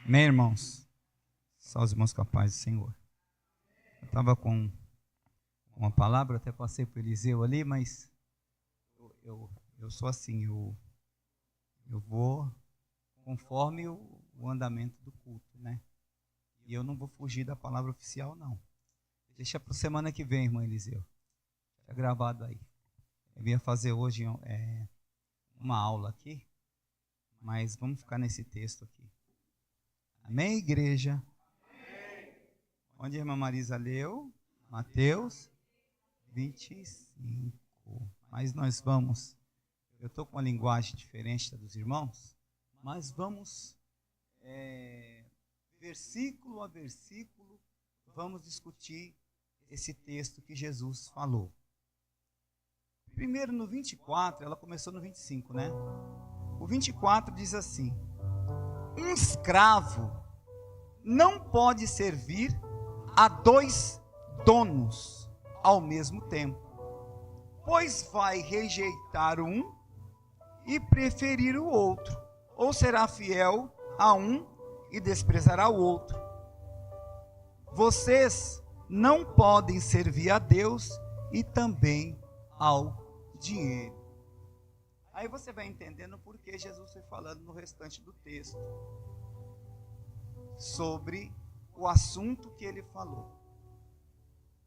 Amém, irmãos? Só os irmãos capazes do Senhor. Eu estava com uma palavra, até passei para o Eliseu ali, mas eu sou assim, eu vou conforme o andamento do culto, né? E eu não vou fugir da palavra oficial, não. Deixa para a semana que vem, irmão Eliseu. Está gravado aí. Eu ia fazer hoje uma aula aqui, mas vamos ficar nesse texto aqui. Amém, igreja? Amém. Onde a irmã Marisa leu? Mateus 25. Mas nós vamos, eu estou com uma linguagem diferente da dos irmãos, mas vamos, versículo a versículo, vamos discutir esse texto que Jesus falou. Primeiro no 24, ela começou no 25, né? O 24 diz assim: um escravo não pode servir a dois donos ao mesmo tempo, pois vai rejeitar um e preferir o outro, ou será fiel a um e desprezará o outro. Vocês não podem servir a Deus e também ao dinheiro. Aí você vai entendendo por que Jesus foi falando no restante do texto sobre o assunto que ele falou.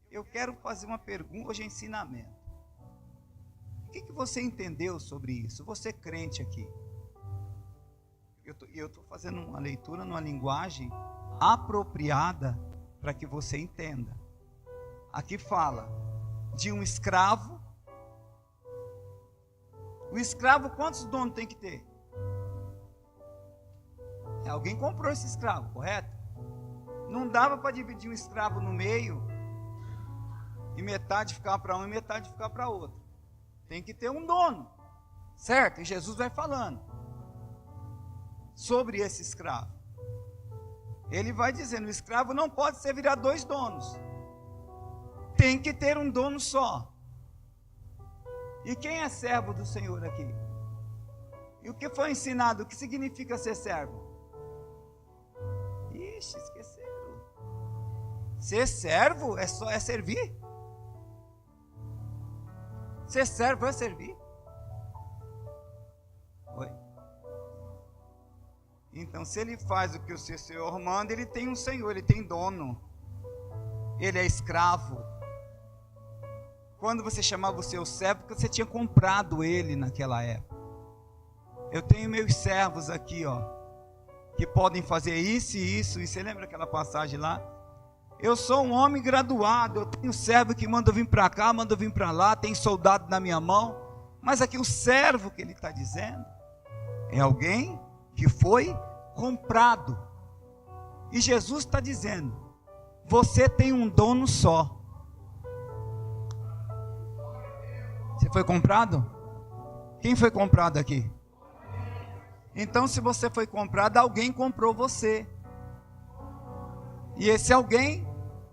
Eu quero fazer uma pergunta, hoje é ensinamento. O que você entendeu sobre isso? Você crente aqui. Eu estou fazendo uma leitura numa linguagem apropriada para que você entenda. Aqui fala de um escravo. O escravo, quantos donos tem que ter? Alguém comprou esse escravo, correto? Não dava para dividir um escravo no meio e metade ficar para um e metade ficar para outro. Tem que ter um dono, certo? E Jesus vai falando sobre esse escravo. Ele vai dizendo: o escravo não pode servir a dois donos. Tem que ter um dono só. E quem é servo do Senhor aqui? E o que foi ensinado? O que significa ser servo? Ixi, esqueceram. Ser servo é servir. Ser servo é servir. Oi? Então, se ele faz o que o seu Senhor manda, ele tem um Senhor, ele tem dono. Ele é escravo. Quando você chamava o seu servo, porque você tinha comprado ele naquela época. Eu tenho meus servos aqui, ó, que podem fazer isso e isso. E você lembra aquela passagem lá? Eu sou um homem graduado, eu tenho servo que manda vir para cá, manda vir para lá, tem soldado na minha mão. Mas aqui o servo que ele está dizendo é alguém que foi comprado. E Jesus está dizendo: você tem um dono só. Você foi comprado? Quem foi comprado aqui? Então, se você foi comprado, alguém comprou você. E esse alguém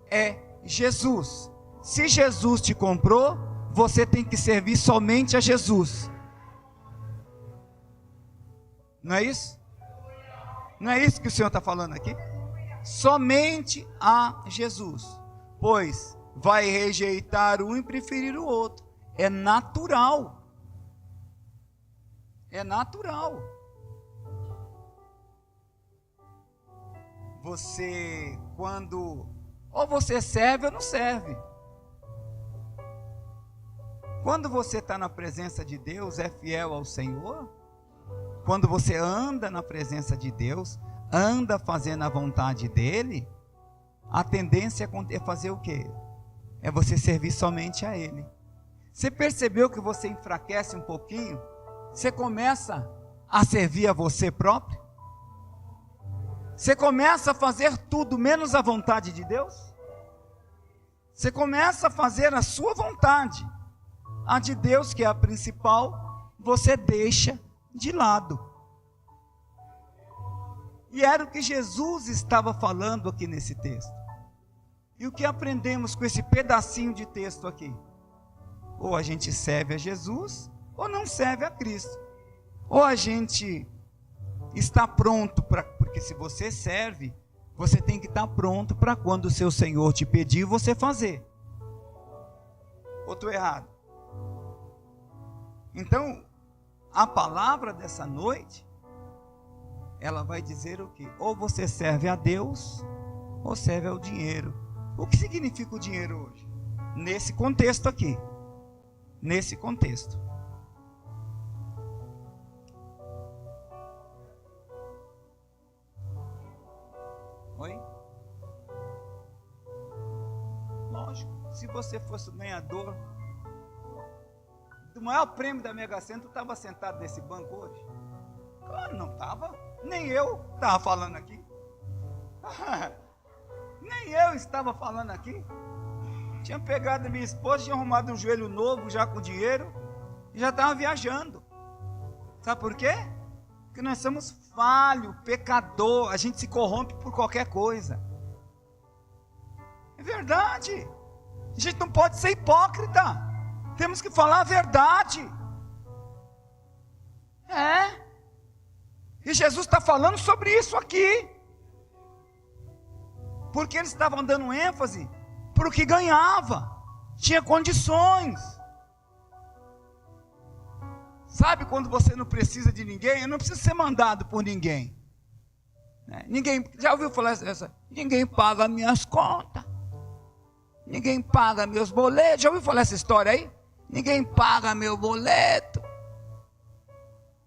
é Jesus. Se Jesus te comprou, você tem que servir somente a Jesus. Não é isso? Não é isso que o Senhor está falando aqui? Somente a Jesus. Pois vai rejeitar um e preferir o outro. É natural. É natural. Você, quando ou você serve ou não serve. Quando você está na presença de Deus, é fiel ao Senhor. Quando você anda na presença de Deus, anda fazendo a vontade dEle, a tendência é fazer o quê? É você servir somente a Ele. Você percebeu que você enfraquece um pouquinho? Você começa a servir a você próprio? Você começa a fazer tudo menos a vontade de Deus? Você começa a fazer a sua vontade. A de Deus, que é a principal, você deixa de lado. E era o que Jesus estava falando aqui nesse texto. E o que aprendemos com esse pedacinho de texto aqui? Ou a gente serve a Jesus, ou não serve a Cristo. Ou a gente está pronto porque Porque se você serve, você tem que estar pronto para quando o seu Senhor te pedir, você fazer. Ou estou errado? Então, a palavra dessa noite, ela vai dizer o quê? Ou você serve a Deus, ou serve ao dinheiro. O que significa o dinheiro hoje? Nesse contexto aqui. Nesse contexto. Oi? Lógico, se você fosse o ganhador do maior prêmio da Mega Sena, tu estava sentado nesse banco hoje? Claro, não estava. Nem eu estava falando aqui. Nem eu estava falando aqui. Tinha pegado a minha esposa, tinha arrumado um joelho novo já com dinheiro e já estava viajando. Sabe por quê? Porque nós somos falho, pecador, a gente se corrompe por qualquer coisa. É verdade. A gente não pode ser hipócrita. Temos que falar a verdade. E Jesus está falando sobre isso aqui. Porque eles estavam dando ênfase para o que ganhava. Tinha condições. Sabe quando você não precisa de ninguém? Eu não preciso ser mandado por ninguém. Ninguém, já ouviu falar essa? Ninguém paga minhas contas. Ninguém paga meus boletos. Já ouviu falar essa história aí? Ninguém paga meu boleto.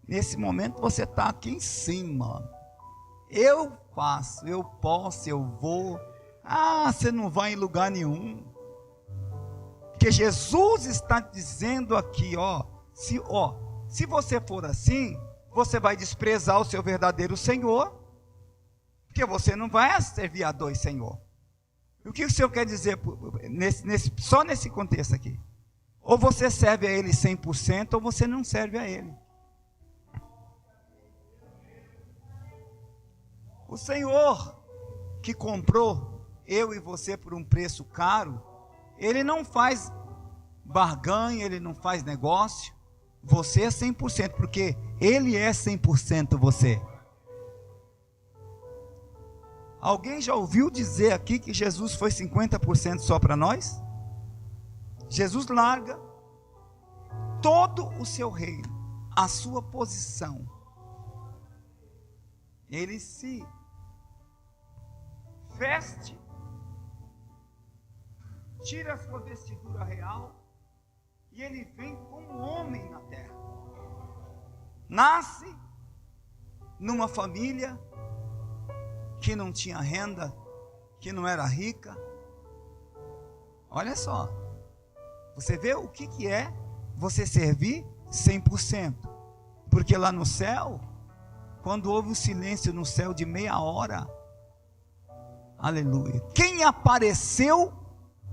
Nesse momento você está aqui em cima. Eu faço, eu posso, eu vou. Você não vai em lugar nenhum. Porque Jesus está dizendo aqui, se você for assim, você vai desprezar o seu verdadeiro Senhor. Porque você não vai servir a dois Senhor. O que o Senhor quer dizer só nesse contexto aqui? Ou você serve a Ele 100%, ou você não serve a Ele. O Senhor que comprou eu e você por um preço caro, Ele não faz barganha, Ele não faz negócio. Você é 100%, porque Ele é 100% você. Alguém já ouviu dizer aqui que Jesus foi 50% só para nós? Jesus larga todo o seu reino, a sua posição. Ele se veste, tira a sua vestidura real e ele vem como homem na terra. Nasce numa família que não tinha renda, que não era rica. Olha só, você vê o que é você servir 100%. Porque lá no céu, quando houve o silêncio no céu de meia hora, aleluia, quem apareceu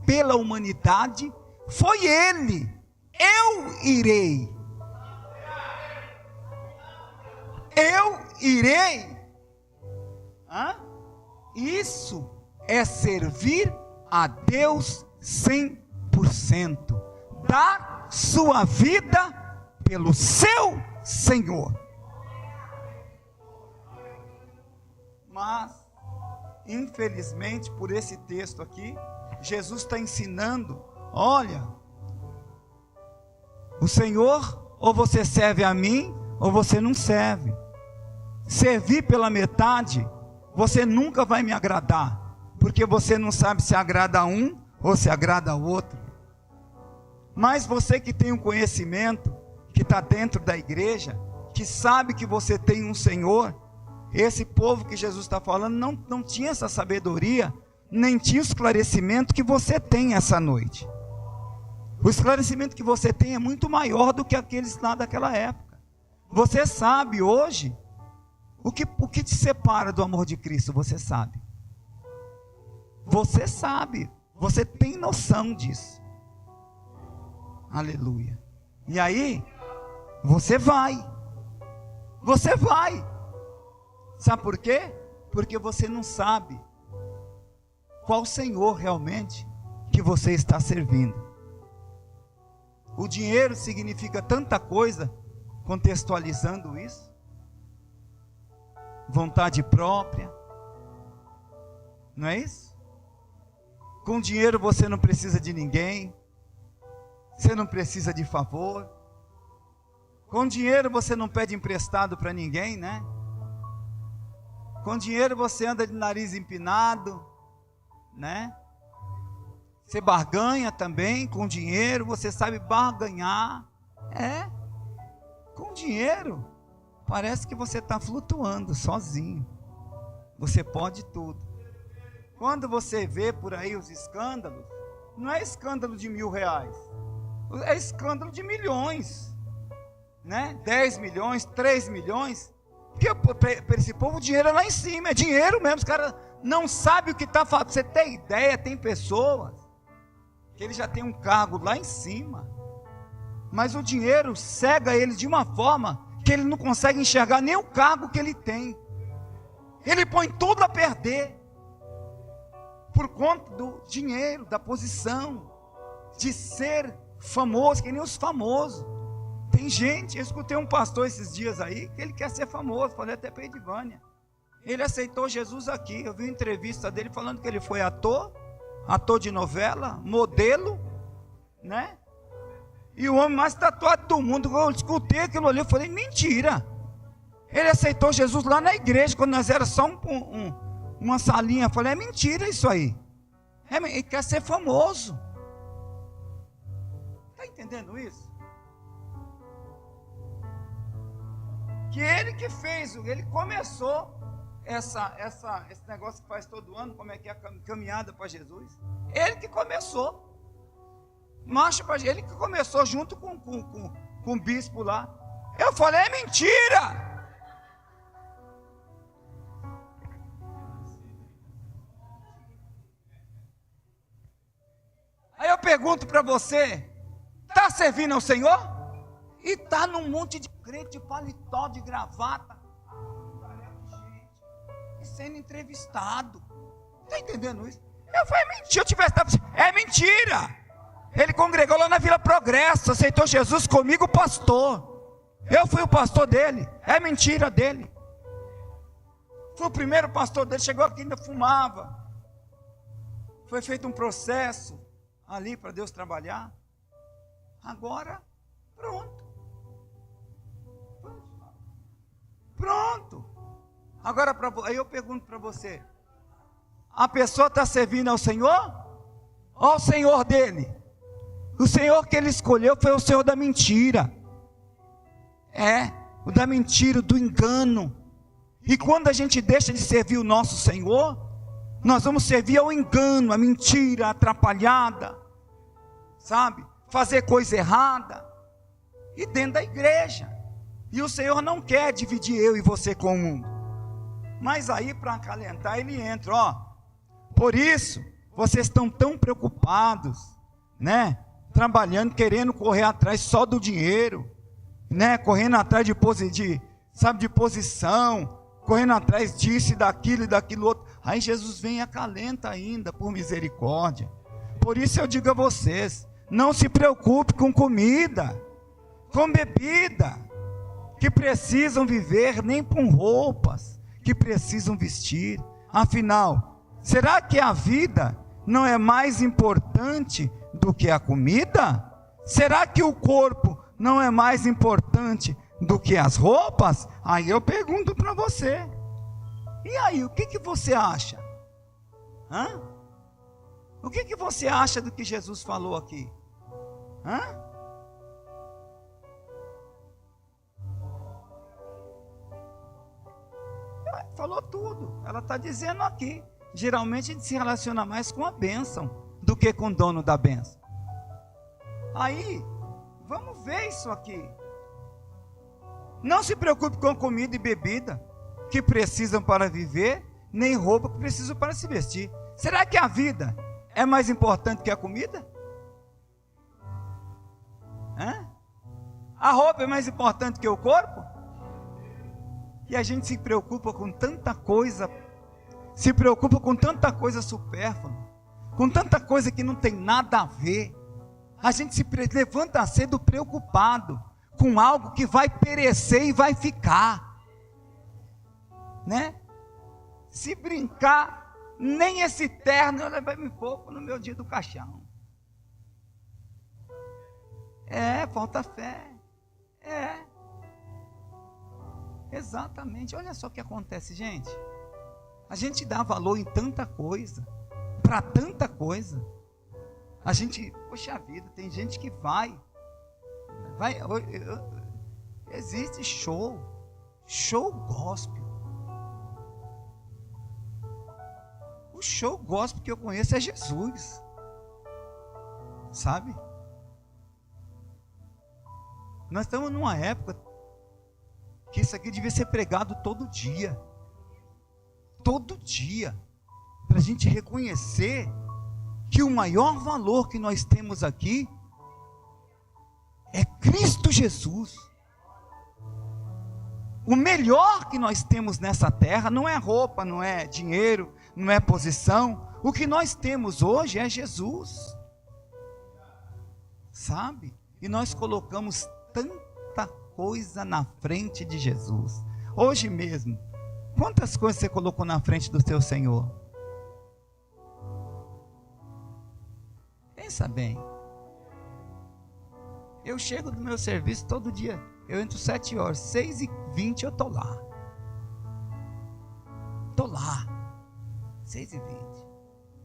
pela humanidade foi Ele. Eu irei. Isso é servir a Deus 100%. Dar sua vida pelo seu Senhor. Mas, infelizmente, por esse texto aqui, Jesus está ensinando, olha, o Senhor, ou você serve a mim, ou você não serve. Servir pela metade, você nunca vai me agradar, porque você não sabe se agrada a um, ou se agrada ao outro. Mas você que tem um conhecimento, que está dentro da igreja, que sabe que você tem um Senhor, esse povo que Jesus está falando, não tinha essa sabedoria, nem tinha o esclarecimento que você tem essa noite. O esclarecimento que você tem é muito maior do que aqueles lá daquela época. Você sabe hoje, o que te separa do amor de Cristo, você sabe. Você sabe, você tem noção disso. Aleluia. E aí, você vai. Sabe por quê? Porque você não sabe qual Senhor realmente que você está servindo. O dinheiro significa tanta coisa, contextualizando isso. vontade própria. Não é isso? Com dinheiro você não precisa de ninguém. Você não precisa de favor. Com dinheiro você não pede emprestado para ninguém, né? Com dinheiro você anda de nariz empinado, né? Você barganha também com dinheiro, você sabe barganhar. Com dinheiro, parece que você está flutuando sozinho. Você pode tudo. Quando você vê por aí os escândalos, não é escândalo de R$1.000, é escândalo de milhões, né? 10 milhões, 3 milhões, porque para esse povo o dinheiro é lá em cima, é dinheiro mesmo, os caras não sabem o que está fazendo. Você tem ideia, tem pessoas que ele já tem um cargo lá em cima, mas o dinheiro cega ele de uma forma que ele não consegue enxergar nem o cargo que ele tem. Ele põe tudo a perder por conta do dinheiro, da posição, de ser famoso, que nem os famosos. Tem gente, eu escutei um pastor esses dias aí, que ele quer ser famoso, falei até para Edivânia. Ele aceitou Jesus aqui, eu vi uma entrevista dele falando que ele foi ator de novela, modelo, né? E o homem mais tatuado do mundo. Eu escutei aquilo ali, eu falei, mentira. Ele aceitou Jesus lá na igreja, quando nós era só uma salinha. Eu falei, é mentira isso aí. Ele quer ser famoso. Está entendendo isso? Que ele que fez, ele começou esse negócio que faz todo ano, como é que é a caminhada para Jesus. Ele que começou. Marcha para ele que começou junto com o bispo lá. Eu falei, é mentira. Aí eu pergunto para você, está servindo ao Senhor? E está num monte de crente, de paletó, de gravata, e sendo entrevistado. Está entendendo isso? Eu falei, mentira, é mentira. Ele congregou lá na Vila Progresso, aceitou Jesus comigo, pastor. Eu fui o pastor dele, é mentira dele. Fui o primeiro pastor dele, chegou aqui ainda fumava. Foi feito um processo ali para Deus trabalhar. Agora, pronto. Agora, aí eu pergunto para você, a pessoa está servindo ao Senhor? Ou ao Senhor dele? O Senhor que ele escolheu foi o Senhor da mentira. O da mentira, do engano. E quando a gente deixa de servir o nosso Senhor, nós vamos servir ao engano, à mentira, à atrapalhada, sabe? Fazer coisa errada. E dentro da igreja. E o Senhor não quer dividir eu e você com o mundo. Mas aí, para acalentar, ele entra, Por isso, vocês estão tão preocupados, né? Trabalhando, querendo correr atrás só do dinheiro, né? Correndo atrás de posição, correndo atrás disso e daquilo outro. Aí Jesus vem e acalenta ainda, por misericórdia. Por isso eu digo a vocês, não se preocupe com comida, com bebida, que precisam viver, nem com roupas, que precisam vestir. Afinal, será que a vida não é mais importante do que a comida? Será que o corpo não é mais importante do que as roupas? Aí eu pergunto para você. E aí, o que você acha? O que você acha do que Jesus falou aqui? Falou tudo. Ela está dizendo aqui. Geralmente a gente se relaciona mais com a bênção do que com o dono da bênção. Aí, vamos ver isso aqui. Não se preocupe com comida e bebida, que precisam para viver, nem roupa que precisam para se vestir. Será que a vida é mais importante que a comida? A roupa é mais importante que o corpo? E a gente se preocupa com tanta coisa, supérflua, com tanta coisa que não tem nada a ver. A gente se levanta cedo preocupado com algo que vai perecer e vai ficar. né? Se brincar, nem esse terno eu levei me pouco no meu dia do caixão. Falta fé. Exatamente. Olha só o que acontece, gente. A gente dá valor em tanta coisa, para tanta coisa. A gente, poxa vida, tem gente que vai, existe show gospel. O show gospel que eu conheço é Jesus, sabe? Nós estamos numa época que isso aqui devia ser pregado todo dia, para a gente reconhecer que o maior valor que nós temos aqui é Cristo Jesus. O melhor que nós temos nessa terra não é roupa, não é dinheiro, não é posição. O que nós temos hoje é Jesus, sabe? E nós colocamos tanta coisa na frente de Jesus. Hoje mesmo, quantas coisas você colocou na frente do seu Senhor? Pensa bem. Eu chego do meu serviço todo dia. Eu entro 7 horas, 6h20 eu estou lá. 6h20.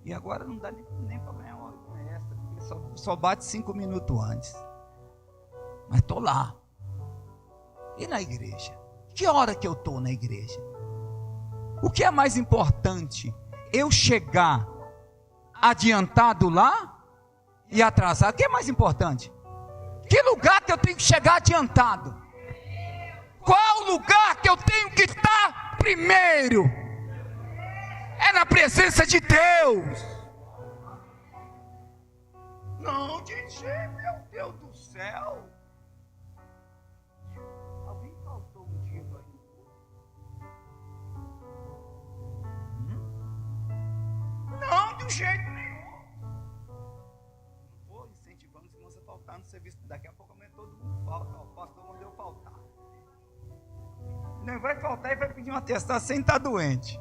E agora não dá nem para ganhar uma hora extra, porque só bate 5 minutos antes. Mas estou lá. E na igreja? Que hora que eu estou na igreja? O que é mais importante? Eu chegar adiantado lá e atrasado? O que é mais importante? Que lugar que eu tenho que chegar adiantado? Qual lugar que eu tenho que estar primeiro? É na presença de Deus. Não, gente, meu Deus do céu. Alguém faltou um dia aí? Não, de um jeito nenhum. Não vou incentivando os irmãos a faltar no serviço. Daqui a pouco amanhã todo mundo falta. O pastor mandou faltar. Não vai faltar e vai pedir um atestado sem estar doente.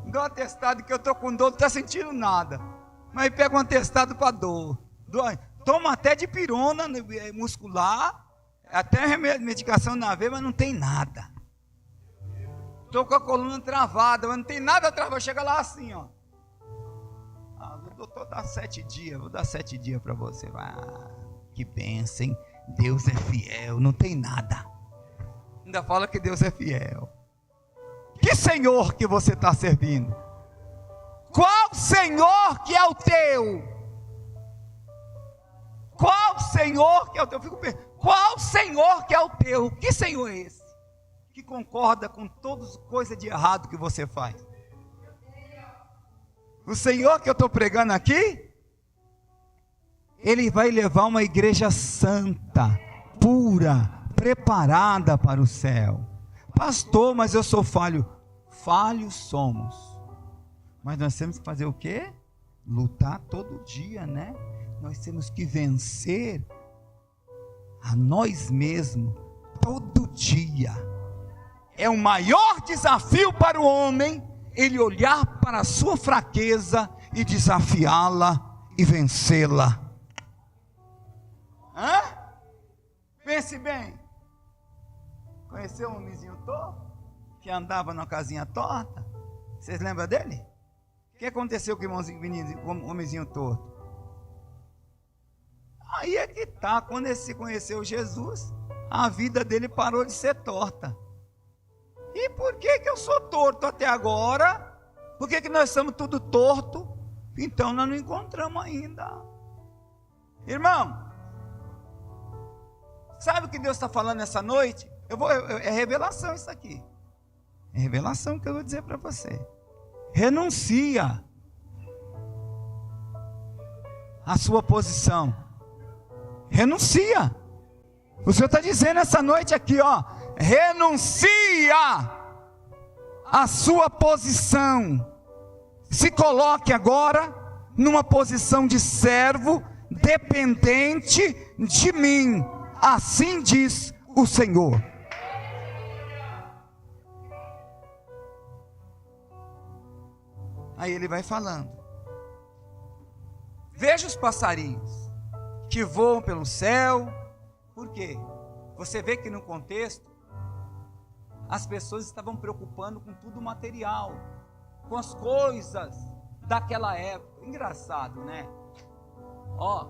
Dá um atestado que eu estou com dor, não está sentindo nada. Mas pega um atestado para dor. Toma até dipirona muscular, até medicação na veia, mas não tem nada. Estou com a coluna travada, mas não tem nada travado. Chega lá assim, ó. O doutor dá 7 dias, vou dar 7 dias para você. Que bênção, hein? Deus é fiel, não tem nada. Ainda fala que Deus é fiel. Que Senhor que você está servindo? Qual Senhor que é o teu? Qual Senhor que é o teu? Eu fico pensando, qual Senhor que é o teu? Que Senhor é esse? Que concorda com todas as coisas de errado que você faz? O Senhor que eu estou pregando aqui, Ele vai levar uma igreja santa, pura, preparada para o céu. Pastor, mas eu sou falho. Falhos somos. Mas nós temos que fazer o quê? Lutar todo dia, né? Nós temos que vencer a nós mesmos todo dia. É o maior desafio para o homem, ele olhar para a sua fraqueza e desafiá-la e vencê-la. Pense bem. Conheceu um homenzinho torto? Que andava numa casinha torta? Vocês lembram dele? O que aconteceu com o homenzinho torto? Aí é que está. Quando ele se conheceu Jesus, a vida dele parou de ser torta. E por que eu sou torto até agora? Por que nós somos tudo torto? Então nós não encontramos ainda. Irmão, sabe o que Deus está falando essa noite? É revelação isso aqui. É revelação que eu vou dizer para você. Renuncia a sua posição. Renuncia. O Senhor está dizendo essa noite aqui, ó. Renuncia a sua posição. Se coloque agora numa posição de servo, dependente de mim. Assim diz o Senhor. Aí ele vai falando. Veja os passarinhos que voam pelo céu. Por quê? Você vê que no contexto, as pessoas estavam preocupando com tudo material, com as coisas daquela época. Engraçado, né? Ó,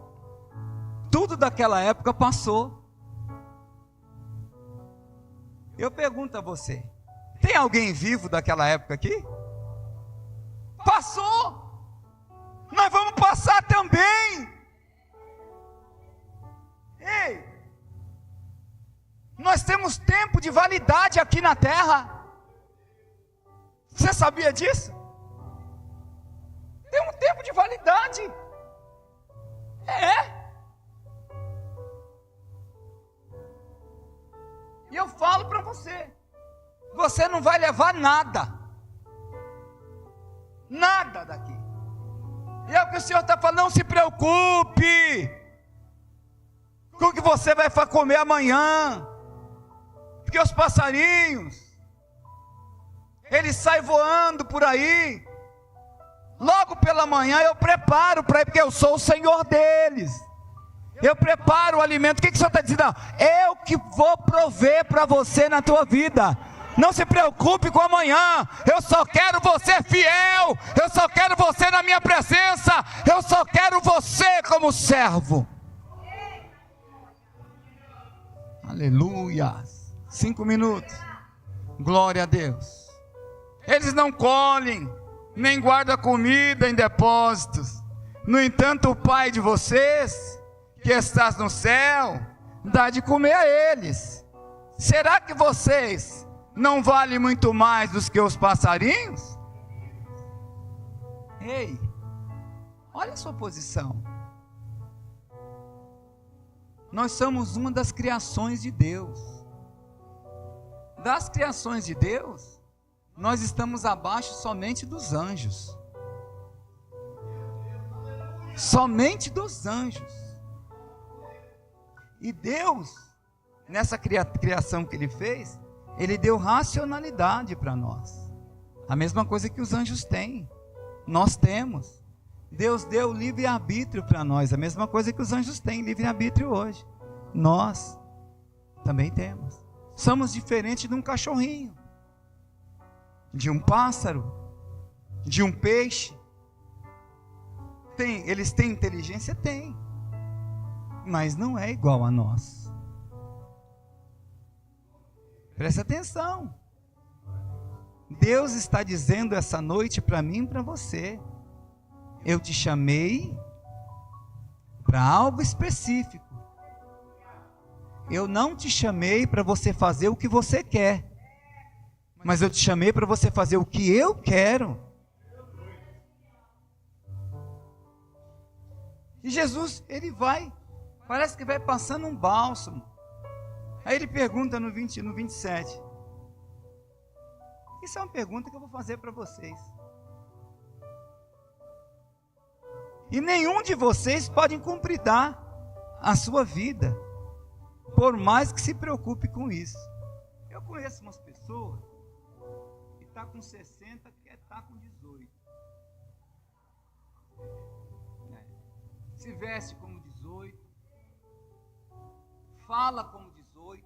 tudo daquela época passou. Eu pergunto a você, tem alguém vivo daquela época aqui? Passou! Nós vamos passar também! Ei! Nós temos tempo de validade aqui na terra. Você sabia disso? Tem um tempo de validade. E eu falo para você, você não vai levar nada. Nada daqui. E é o que o Senhor está falando, não se preocupe com o que você vai comer amanhã. Porque os passarinhos, eles saem voando por aí. Logo pela manhã eu preparo para ir, porque eu sou o Senhor deles. Eu preparo o alimento. O que o Senhor está dizendo? Eu que vou prover para você na tua vida. Não se preocupe com amanhã. Eu só quero você fiel. Eu só quero você na minha presença. Eu só quero você como servo. Aleluia. 5 minutos. Glória a Deus. Eles não colhem, nem guardam comida em depósitos. No entanto, o Pai de vocês, que estás no céu, dá de comer a eles. Será que vocês não valem muito mais do que os passarinhos? Ei, olha a sua posição. Nós somos uma das criações de Deus. Das criações de Deus, nós estamos abaixo somente dos anjos. Somente dos anjos. E Deus, nessa criação que Ele fez, Ele deu racionalidade para nós. A mesma coisa que os anjos têm, nós temos. Deus deu livre-arbítrio para nós, a mesma coisa que os anjos têm, livre-arbítrio hoje. Nós também temos. Somos diferentes de um cachorrinho, de um pássaro, de um peixe. Eles têm inteligência? Tem. Mas não é igual a nós. Presta atenção. Deus está dizendo essa noite para mim e para você: eu te chamei para algo específico. Eu não te chamei para você fazer o que você quer, mas eu te chamei para você fazer o que eu quero. E Jesus, ele vai, parece que vai passando um bálsamo. Aí ele pergunta no 27. Isso é uma pergunta que eu vou fazer para vocês. E nenhum de vocês pode cumpridar a sua vida, por mais que se preocupe com isso. Eu conheço umas pessoas que estão com 60, que quer estar com 18. Se veste como 18, fala como 18,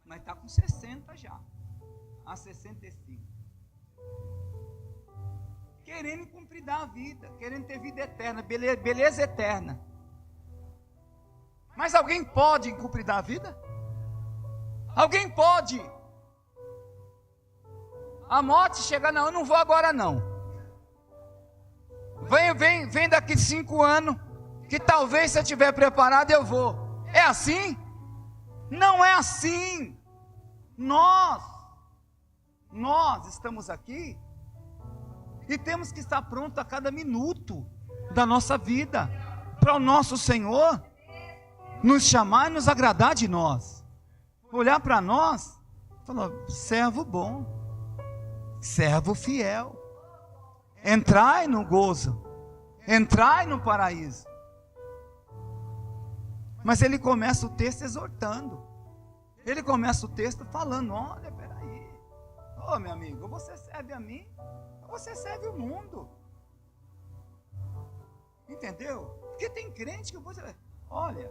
mas está com 60 já, a 65. Querendo cumprir a vida, querendo ter vida eterna, beleza eterna. Mas alguém pode cumprir a vida? Alguém pode? A morte chega, não, eu não vou agora não. Vem daqui 5 anos, que talvez se eu estiver preparado eu vou. É assim? Não é assim. Nós estamos aqui e temos que estar pronto a cada minuto da nossa vida, para o nosso Senhor nos chamar e nos agradar de nós. Olhar para nós, falar: servo bom, servo fiel. Entrai no gozo, entrai no paraíso. Mas ele começa o texto exortando. Ele começa o texto falando: olha, peraí, Ô, meu amigo, ou você serve a mim, ou você serve o mundo. Entendeu? Porque tem crente que você... Olha,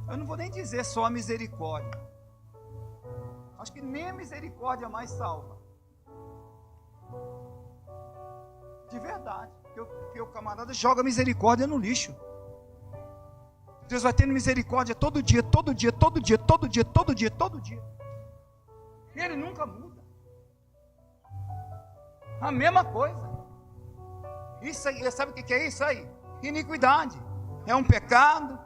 eu não vou nem dizer só a misericórdia. Acho que nem a misericórdia mais salva. De verdade. Porque o camarada joga a misericórdia no lixo. Deus vai tendo misericórdia todo dia, todo dia, todo dia, todo dia, todo dia, todo dia. Ele nunca muda. A mesma coisa. Isso aí, sabe o que é isso aí? Iniquidade. É um pecado.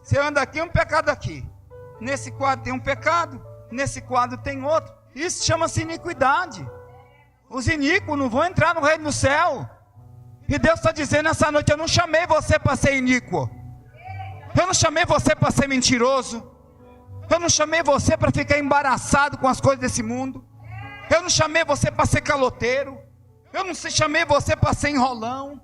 Você anda aqui, é um pecado aqui. Nesse quadro tem um pecado, nesse quadro tem outro. Isso chama-se iniquidade. Os iníquos não vão entrar no reino do céu. E Deus está dizendo essa noite: eu não chamei você para ser iníquo. Eu não chamei você para ser mentiroso. Eu não chamei você para ficar embaraçado com as coisas desse mundo. Eu não chamei você para ser caloteiro. Eu não chamei você para ser enrolão.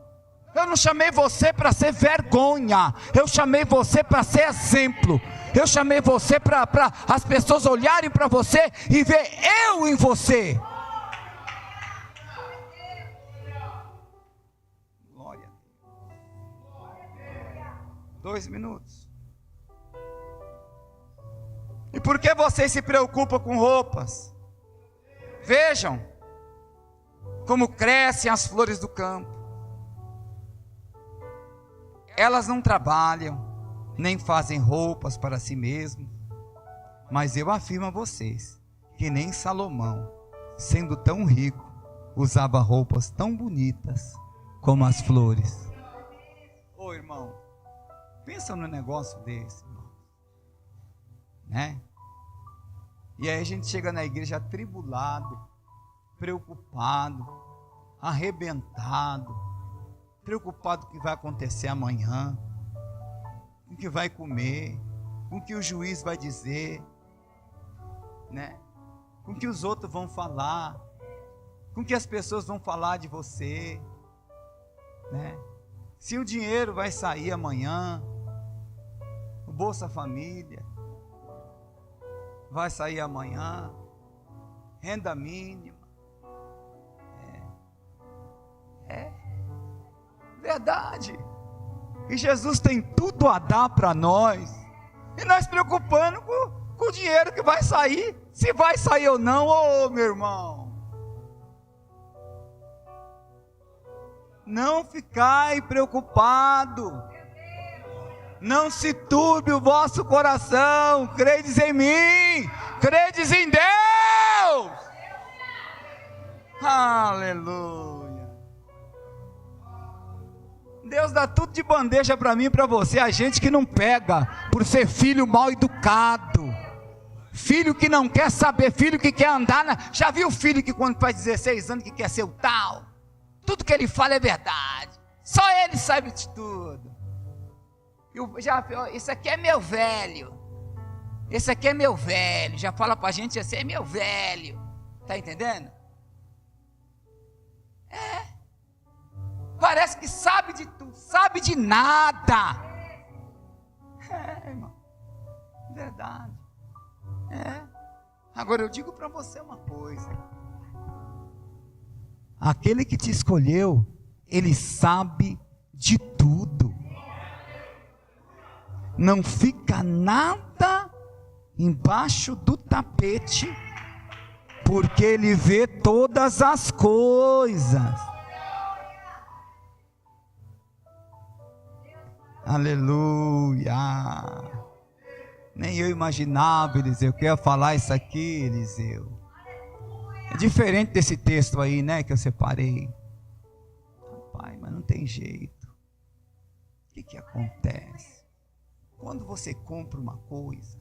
Eu não chamei você para ser vergonha. Eu chamei você para ser exemplo. Eu chamei você para as pessoas olharem para você e ver eu em você. Glória. 2 minutos. E por que vocês se preocupam com roupas? Vejam como crescem as flores do campo. Elas não trabalham, nem fazem roupas para si mesmas. Mas eu afirmo a vocês, que nem Salomão, sendo tão rico, usava roupas tão bonitas como as flores. Ô irmão, pensa no negócio desse, irmão. Né? E aí a gente chega na igreja atribulado, preocupado, arrebentado, preocupado com o que vai acontecer amanhã, com o que vai comer, com o que o juiz vai dizer, né? Com o que os outros vão falar, com o que as pessoas vão falar de você, né? Se o dinheiro vai sair amanhã, o Bolsa Família vai sair amanhã, renda mínima, verdade. E Jesus tem tudo a dar para nós. E nós preocupando com o dinheiro que vai sair, se vai sair ou não. Ô meu irmão, não ficai preocupado. Não se turbe o vosso coração. Credes em mim, credes em Deus. Aleluia. Deus dá tudo de bandeja para mim e para você. A gente que não pega por ser filho mal educado, filho que não quer saber, filho que quer andar Já viu o filho que quando faz 16 anos que quer ser o tal? Tudo que ele fala é verdade, só ele sabe de tudo. Isso aqui é meu velho, esse aqui é meu velho. Já fala para a gente: esse é meu velho. Está entendendo? Parece que sabe de tudo, sabe de nada. Irmão, verdade. Agora eu digo para você uma coisa: aquele que te escolheu, ele sabe de tudo. Não fica nada embaixo do tapete, porque ele vê todas as coisas. Aleluia. Nem eu imaginava, Eliseu, que eu ia falar isso aqui, Eliseu. É diferente desse texto aí, né, que eu separei. Pai, mas não tem jeito. O que acontece? Quando você compra uma coisa,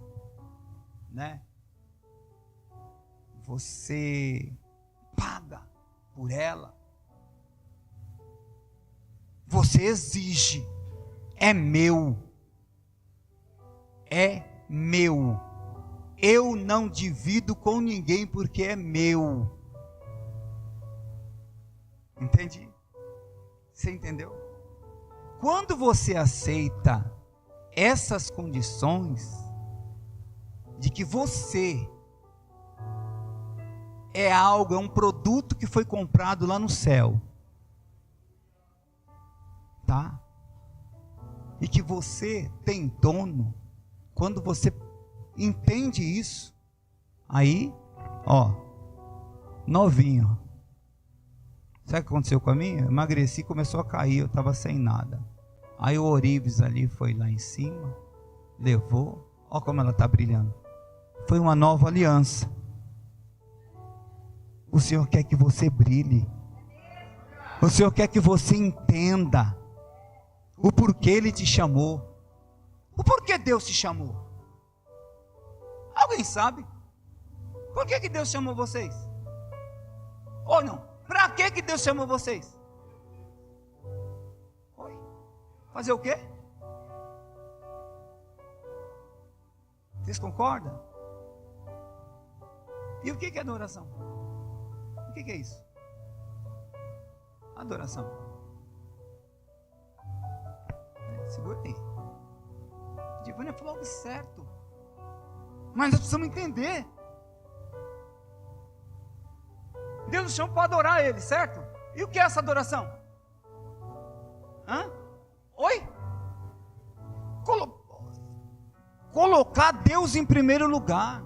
né, você paga por ela, você exige: é meu, eu não divido com ninguém porque é meu. Entendi? Você entendeu? Quando você aceita essas condições de que você é algo, é um produto que foi comprado lá no céu. Tá? E que você tem dono. Quando você entende isso, aí, ó, novinho. Sabe o que aconteceu com a minha? Eu emagreci, começou a cair, eu estava sem nada. Aí o Orives ali foi lá em cima, levou, ó como ela está brilhando. Foi uma nova aliança. O Senhor quer que você brilhe. O Senhor quer que você entenda o porquê Ele te chamou. O porquê Deus te chamou. Alguém sabe? Por que Deus chamou vocês? Ou não? Para que Deus chamou vocês? Oi? Fazer o quê? Vocês concordam? E o que é adoração? O que é isso? Adoração. Segura aí. Divânia falou algo certo. Mas nós precisamos entender. Deus nos chama para adorar Ele, certo? E o que é essa adoração? Hã? Oi? Colocar Deus em primeiro lugar.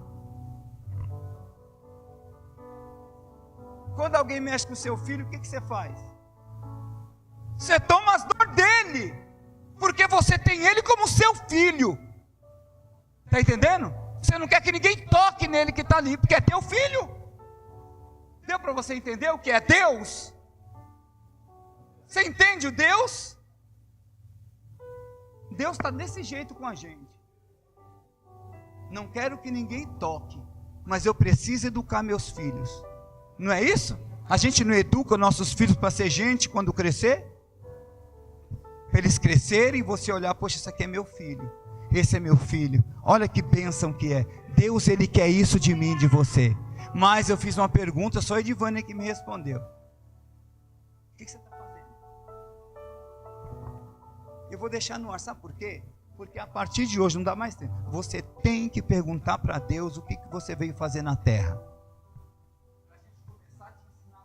Quando alguém mexe com o seu filho, o que você faz? Você toma as dores dele, porque você tem ele como seu filho. Está entendendo? Você não quer que ninguém toque nele que está ali, porque é teu filho. Deu para você entender o que é Deus? Você entende o Deus? Deus está desse jeito com a gente. Não quero que ninguém toque, mas eu preciso educar meus filhos. Não é isso? A gente não educa nossos filhos para ser gente quando crescer? Para eles crescerem e você olhar, poxa, esse aqui é meu filho. Esse é meu filho. Olha que bênção que é. Deus, Ele quer isso de mim, de você. Mas eu fiz uma pergunta, só a Edivânia que me respondeu. O que você está fazendo? Eu vou deixar no ar, sabe por quê? Porque a partir de hoje, não dá mais tempo. Você tem que perguntar para Deus o que você veio fazer na terra. Para a gente começar a te ensinar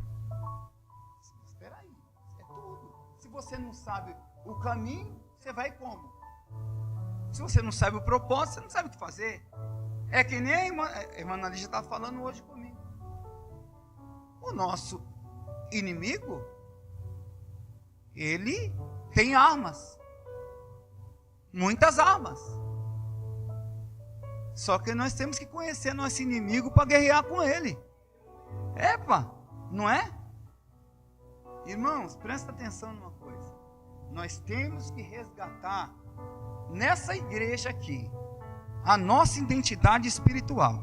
coisa nova. Espera aí, é tudo. Se você não sabe o caminho, você vai como? Se você não sabe o propósito, você não sabe o que fazer. É que nem a irmã Analisa estava falando hoje comigo. O nosso inimigo, ele tem armas. Muitas armas. Só que nós temos que conhecer nosso inimigo para guerrear com ele. Epa, não é? Irmãos, presta atenção numa coisa. Nós temos que resgatar nessa igreja aqui a nossa identidade espiritual.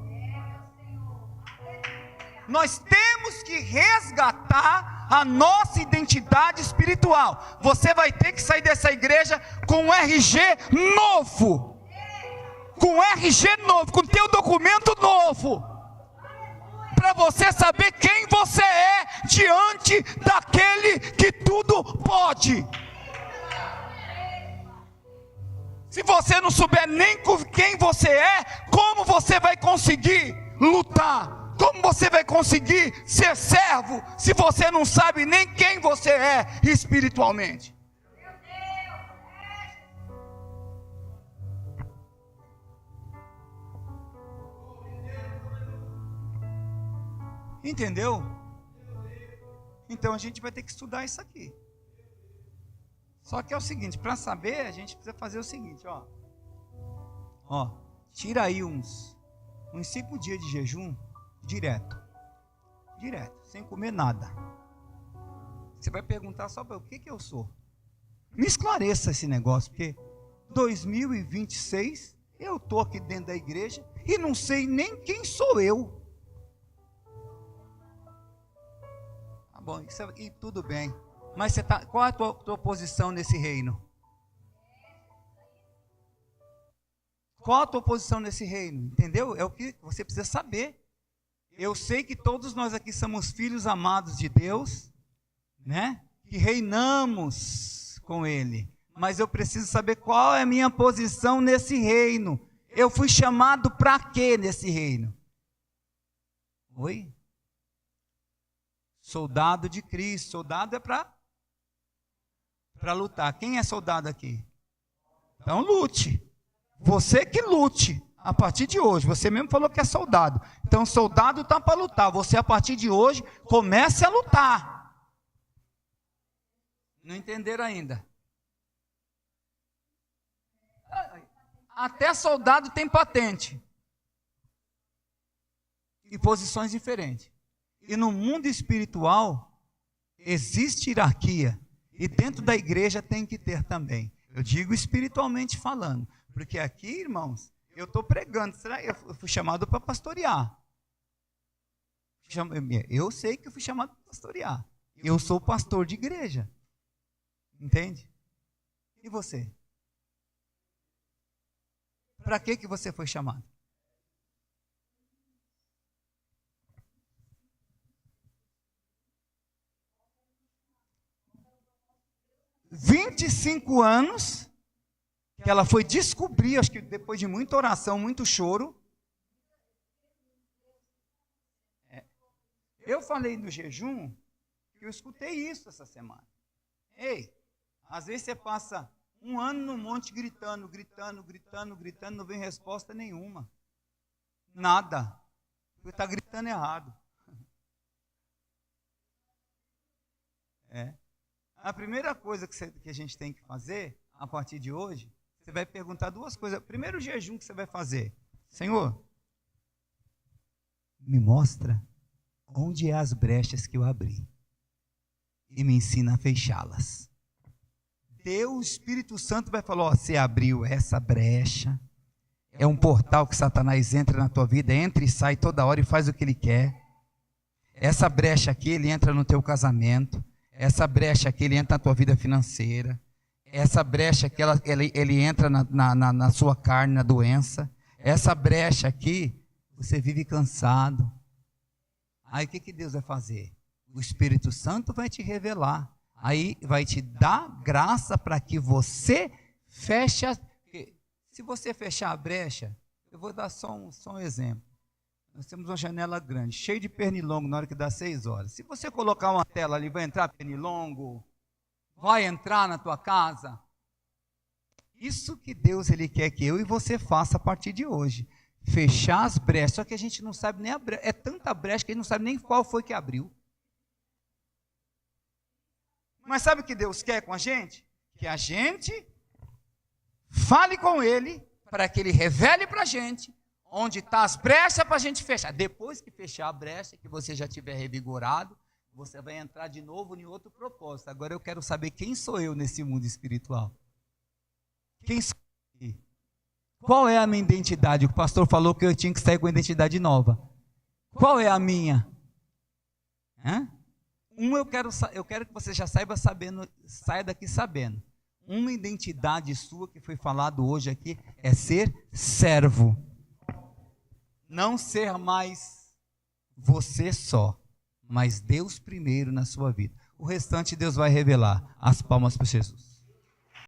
Nós temos que resgatar a nossa identidade espiritual. Você vai ter que sair dessa igreja com um RG novo. Com um RG novo, com teu documento novo. Para você saber quem você é diante daquele que tudo pode. Se você não souber nem quem você é, como você vai conseguir lutar? Como você vai conseguir ser servo, se você não sabe nem quem você é espiritualmente? Entendeu? Então a gente vai ter que estudar isso aqui. Só que é o seguinte, para saber, a gente precisa fazer o seguinte, ó, tira aí uns 5 dias de jejum, direto, sem comer nada. Você vai perguntar só para o que eu sou. Me esclareça esse negócio, porque 2026, eu estou aqui dentro da igreja e não sei nem quem sou eu. Tá bom, e tudo bem. Mas qual é a tua posição nesse reino? Qual a tua posição nesse reino? Entendeu? É o que você precisa saber. Eu sei que todos nós aqui somos filhos amados de Deus, né? Que reinamos com Ele. Mas eu preciso saber qual é a minha posição nesse reino. Eu fui chamado para quê nesse reino? Oi? Soldado de Cristo. Soldado é para lutar. Quem é soldado aqui? Então lute. Você que lute. A partir de hoje, você mesmo falou que é soldado. Então, soldado está para lutar. Você, a partir de hoje, comece a lutar. Não entenderam ainda? Até soldado tem patente. E posições diferentes. E no mundo espiritual, existe hierarquia. E dentro da igreja tem que ter também. Eu digo espiritualmente falando. Porque aqui, irmãos, eu estou pregando. Eu fui chamado para pastorear. Eu sei que eu fui chamado para pastorear. Eu sou pastor de igreja. Entende? E você? Para que você foi chamado? Há 25 anos que ela foi descobrir, acho que depois de muita oração, muito choro. Eu falei do jejum, que eu escutei isso essa semana. Ei, às vezes você passa um ano no monte gritando, não vem resposta nenhuma. Nada. Porque está gritando errado. A primeira coisa que a gente tem que fazer, a partir de hoje, você vai perguntar duas coisas. Primeiro, o jejum que você vai fazer. Senhor, me mostra onde é as brechas que eu abri. E me ensina a fechá-las. Deus, o Espírito Santo vai falar, você abriu essa brecha. É um portal que Satanás entra na tua vida, entra e sai toda hora e faz o que ele quer. Essa brecha aqui, ele entra no teu casamento. Essa brecha aqui, ele entra na tua vida financeira. Essa brecha aqui, ele entra na sua carne, na doença. Essa brecha aqui, você vive cansado. Aí o que Deus vai fazer? O Espírito Santo vai te revelar. Aí vai te dar graça para que você feche. Se você fechar a brecha, eu vou dar só um exemplo. Nós temos uma janela grande, cheia de pernilongo na hora que dá 6 horas. Se você colocar uma tela ali, vai entrar pernilongo? Vai entrar na tua casa? Isso que Deus ele quer que eu e você faça a partir de hoje. Fechar as brechas. Só que a gente não sabe nem a brecha. É tanta brecha que a gente não sabe nem qual foi que abriu. Mas sabe o que Deus quer com a gente? Que a gente fale com Ele, para que Ele revele para a gente onde está as brechas para a gente fechar. Depois que fechar a brecha, que você já tiver revigorado, você vai entrar de novo em outro propósito. Agora eu quero saber quem sou eu nesse mundo espiritual. Quem sou eu? Qual é a minha identidade? O pastor falou que eu tinha que sair com a identidade nova. Qual é a minha? Eu quero que você já saiba sabendo, saia daqui sabendo. Uma identidade sua que foi falado hoje aqui é ser servo. Não ser mais você só, mas Deus primeiro na sua vida. O restante Deus vai revelar. As palmas para Jesus.